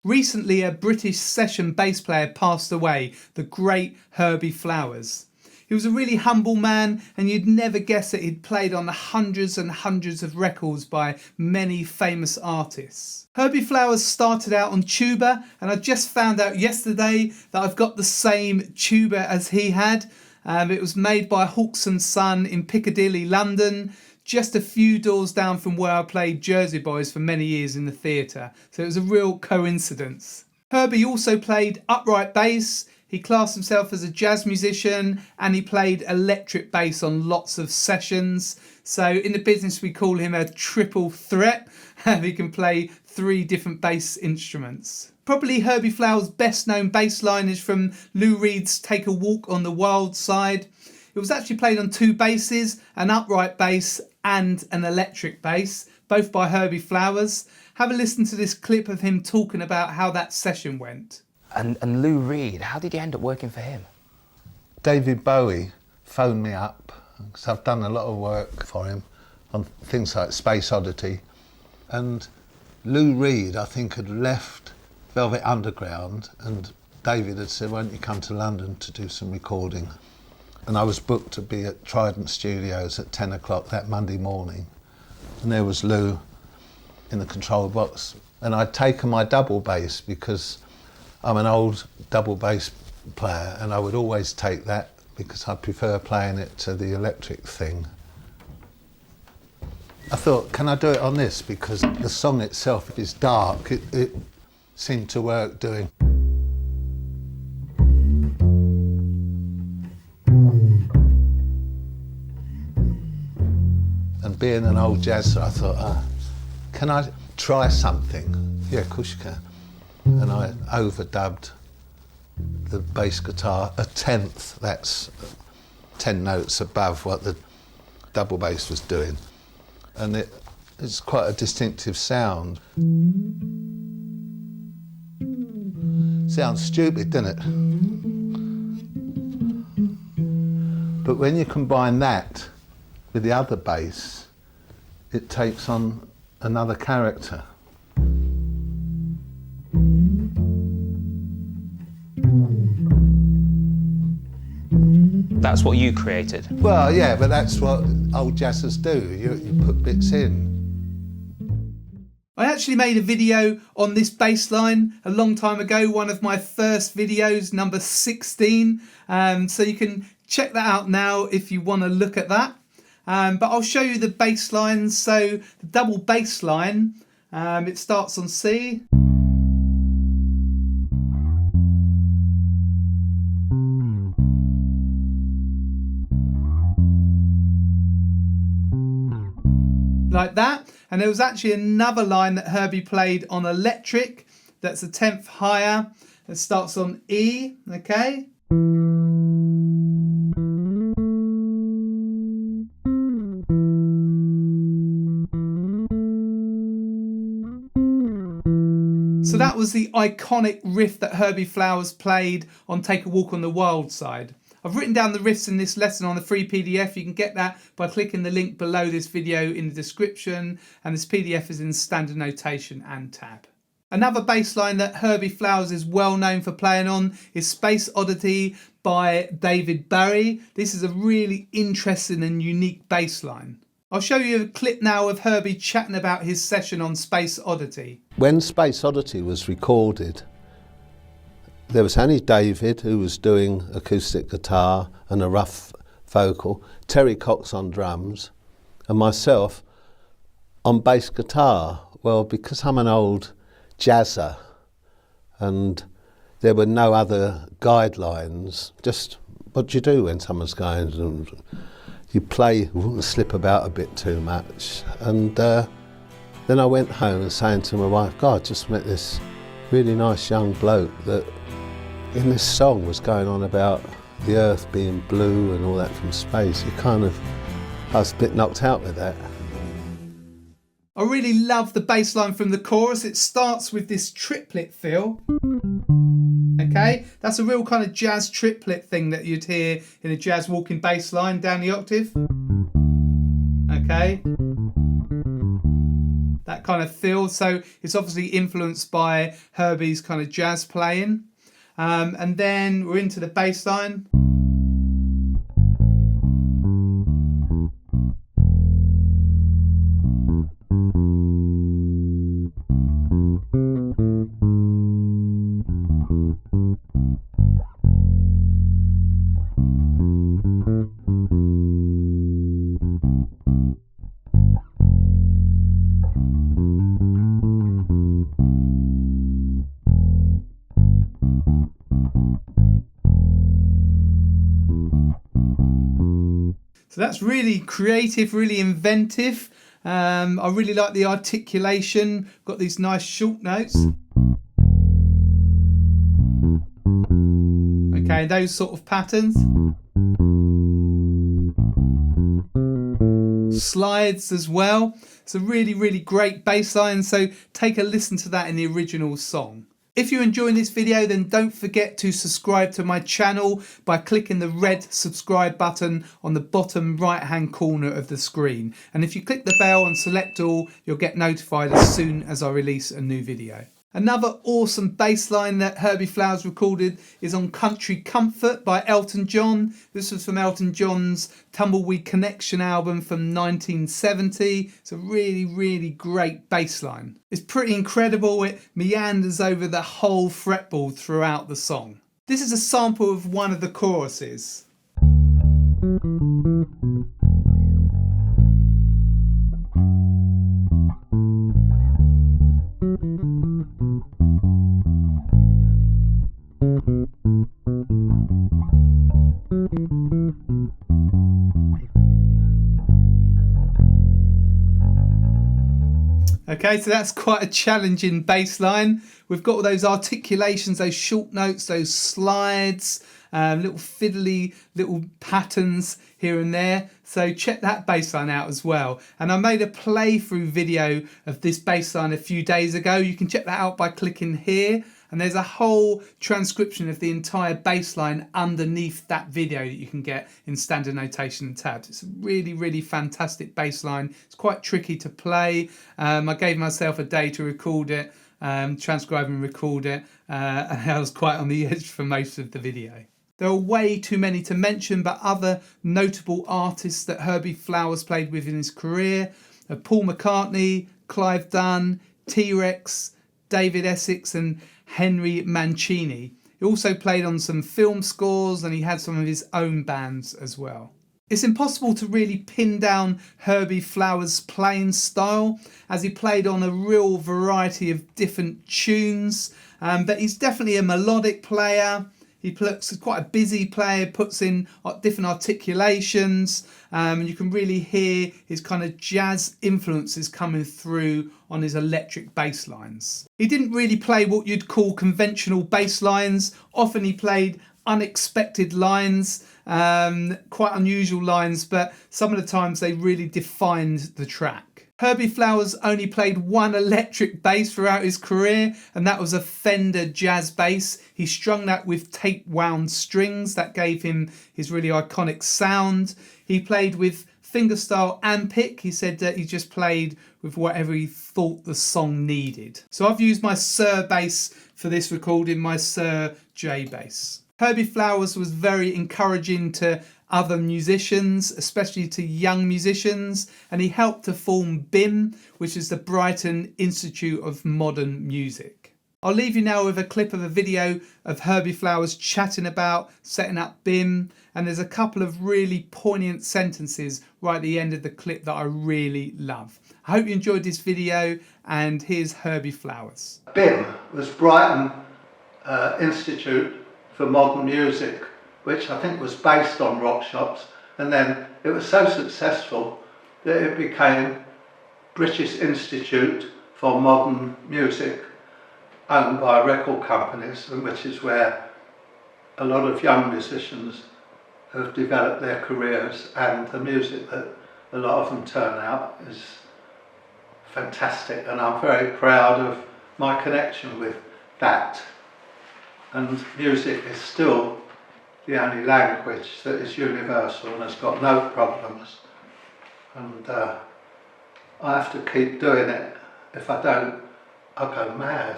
Recently, a British session bass player passed away, the great Herbie Flowers. He was a really humble man, and you'd never guess that he'd played on the hundreds and hundreds of records by many famous artists. Herbie Flowers started out on tuba, and I just found out yesterday that I've got the same tuba as he had. It was made by Hawks & Son in Piccadilly, London, just a few doors down from where I played Jersey Boys for many years in the theatre. So it was a real coincidence. Herbie also played upright bass. He classed himself as a jazz musician, and he played electric bass on lots of sessions. So in the business we call him a triple threat. He can play 3 different bass instruments. Probably Herbie Flowers' best known bass line is from Lou Reed's Take a Walk on the Wild Side. It was actually played on 2 basses, an upright bass and an electric bass, both by Herbie Flowers. Have a listen to this clip of him talking about how that session went. And Lou Reed, how did you end up working for him? David Bowie phoned me up, because I've done a lot of work for him on things like Space Oddity. And Lou Reed, I think, had left Velvet Underground, and David had said, why don't you come to London to do some recording? And I was booked to be at Trident Studios at 10 o'clock that Monday morning. And there was Lou in the control box. And I'd taken my double bass because I'm an old double bass player, and I would always take that because I prefer playing it to the electric thing. I thought, can I do it on this? Because the song itself is dark. It seemed to work doing. And being an old jazzer, I thought, can I try something? Yeah, of course you can. And I overdubbed the bass guitar a tenth. That's 10 notes above what the double bass was doing. And it's quite a distinctive sound. Sounds stupid, doesn't it? But when you combine that with the other bass, it takes on another character. That's what you created? Well, yeah, but that's what old jazzers do. You put bits in. I actually made a video on this bass line a long time ago, one of my first videos, number 16. So you can check that out now if you want to look at that. But I'll show you the bass lines. So the double bass line, it starts on C. Like that. And there was actually another line that Herbie played on electric that's a 10th higher. It starts on E, okay? So that was the iconic riff that Herbie Flowers played on Take a Walk on the Wild Side. I've written down the riffs in this lesson on the free PDF. You can get that by clicking the link below this video in the description, and this PDF is in standard notation and tab. Another bass line that Herbie Flowers is well known for playing on is Space Oddity by David Bowie. This is a really interesting and unique bass line. I'll show you a clip now of Herbie chatting about his session on Space Oddity. When Space Oddity was recorded, there was only David, who was doing acoustic guitar and a rough vocal, Terry Cox on drums, and myself on bass guitar. Well, because I'm an old jazzer and there were no other guidelines, just what do you do when someone's going, and you play, you wouldn't slip about a bit too much. And then I went home and saying to my wife, God, I just met this really nice young bloke that in this song was going on about the earth being blue and all that from space. I was a bit knocked out with that. I really love the bass line from the chorus. It starts with this triplet feel. Okay, that's a real kind of jazz triplet thing that you'd hear in a jazz walking bass line down the octave. Okay. that kind of feel. So it's obviously influenced by Herbie's kind of jazz playing. And then we're into the bass line. So that's really creative, really inventive. I really like the articulation. Got these nice short notes. Okay, those sort of patterns. Slides as well. It's a really, really great bass line. So take a listen to that in the original song. If you're enjoying this video, then don't forget to subscribe to my channel by clicking the red subscribe button on the bottom right hand corner of the screen. And if you click the bell and select all, you'll get notified as soon as I release a new video. Another awesome bass line that Herbie Flowers recorded is on Country Comfort by Elton John. This was from Elton John's Tumbleweed Connection album from 1970. It's a really, really great bass line. It's pretty incredible. It meanders over the whole fretboard throughout the song. This is a sample of one of the choruses. Okay, so that's quite a challenging bass line. We've got all those articulations, those short notes, those slides, little fiddly little patterns here and there. So check that bass line out as well. And I made a playthrough video of this bass line a few days ago. You can check that out by clicking here. And there's a whole transcription of the entire bass line underneath that video that you can get in standard notation and tabs. It's a really, really fantastic bass line. It's quite tricky to play. I gave myself a day to record it, transcribe and record it, and I was quite on the edge for most of the video. There are way too many to mention, but other notable artists that Herbie Flowers played with in his career are Paul McCartney, Clive Dunn, T-Rex, David Essex and Henry Mancini. He also played on some film scores and he had some of his own bands as well. It's impossible to really pin down Herbie Flowers' playing style as he played on a real variety of different tunes, but he's definitely a melodic player. He's quite a busy player, puts in different articulations, and you can really hear his kind of jazz influences coming through on his electric bass lines. He didn't really play what you'd call conventional bass lines. Often he played unexpected lines, quite unusual lines, but some of the times they really defined the track. Herbie Flowers only played one electric bass throughout his career, and that was a Fender jazz bass. He strung that with tape wound strings. That gave him his really iconic sound. He played with fingerstyle and pick. He said that he just played with whatever he thought the song needed. So I've used my Sir bass for this recording, my Sir J bass. Herbie Flowers was very encouraging to other musicians, especially to young musicians, and he helped to form BIM, which is the Brighton Institute of Modern Music. I'll leave you now with a clip of a video of Herbie Flowers chatting about setting up BIM, and there's a couple of really poignant sentences right at the end of the clip that I really love. I hope you enjoyed this video, and here's Herbie Flowers. BIM was Brighton Institute for Modern Music, which I think was based on rock shops, and then it was so successful that it became British Institute for Modern Music, owned by record companies, and which is where a lot of young musicians have developed their careers, and the music that a lot of them turn out is fantastic, and I'm very proud of my connection with that. And music is still the only language that is universal and has got no problems, and I have to keep doing it If I don't, I'll go mad.